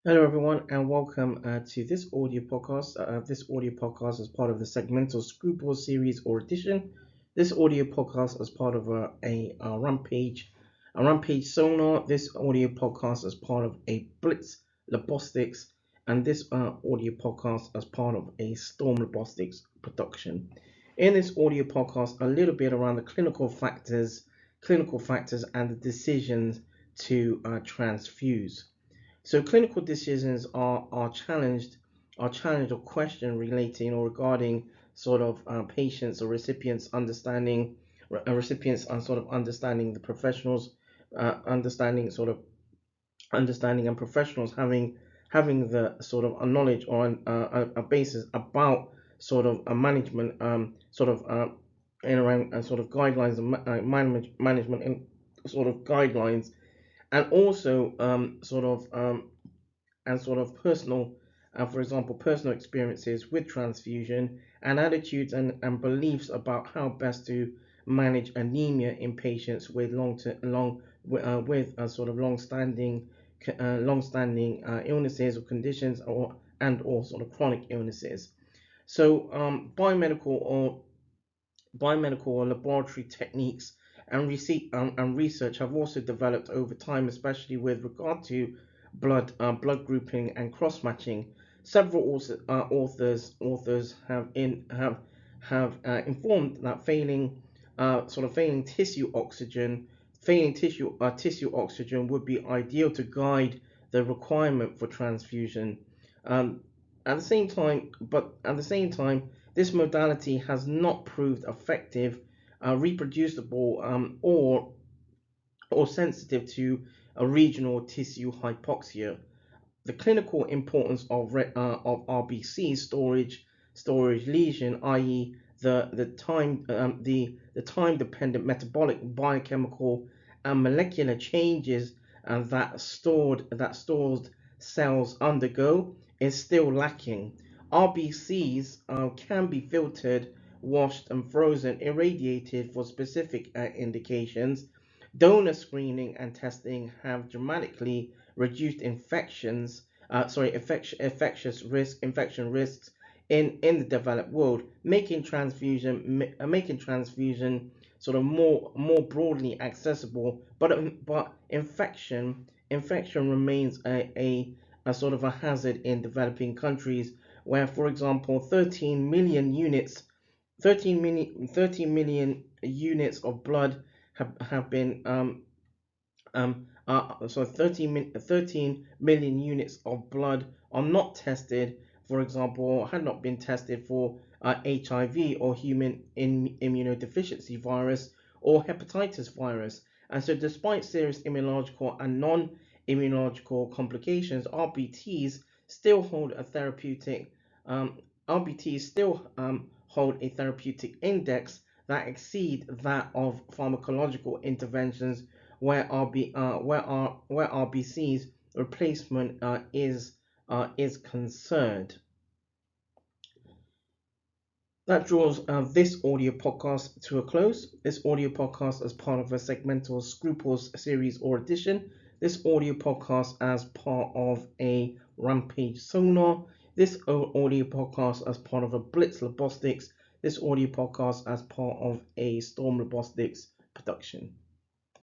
Hello, everyone, and welcome to this audio podcast. This audio podcast is part of the Segmental Scruples series or edition. This audio podcast is part of a Rampage Sonar. This audio podcast is part of a Blitz Lobostics, and this audio podcast is part of a Storm Lobostics production. In this audio podcast, a little bit around the clinical factors, and the decisions to transfuse. So clinical decisions are challenged or questioned relating or regarding sort of patients or recipients understanding recipients and sort of understanding the professionals, understanding and professionals having the sort of a knowledge or a basis about sort of a management in around sort of guidelines and management and sort of guidelines, and also personal, for example, personal experiences with transfusion, and attitudes and beliefs about how best to manage anemia in patients with long with sort of long-standing illnesses or conditions, or sort of chronic illnesses. So biomedical or laboratory techniques and research have also developed over time, especially with regard to blood grouping and cross matching. Several authors have informed that failing tissue oxygen would be ideal to guide the requirement for transfusion. Um, at the same time, this modality has not proved effective, reproducible, or sensitive to a regional tissue hypoxia. The clinical importance of RBC storage lesion, i.e., the time dependent metabolic, biochemical, and molecular changes that stored cells undergo, is still lacking. RBCs can be filtered, washed, and frozen, irradiated for specific indications. Donor screening and testing have dramatically reduced infection risks in the developed world, making transfusion sort of more broadly accessible. But infection remains a sort of a hazard in developing countries, where, for example, 13 million units of blood have been so 13 million units of blood are not tested, for example, had not been tested for HIV or human immunodeficiency virus or hepatitis virus. And so, despite serious immunological and non-immunological complications, still hold a therapeutic RBTs still hold a therapeutic index that exceed that of pharmacological interventions, where RBC's replacement is concerned. That draws this audio podcast to a close. This audio podcast is part of a Segmental Scruples series or edition. This audio podcast as part of a Rampage Sonar. This audio podcast as part of a Blitz Lobostics. This audio podcast as part of a Storm Lobostics production.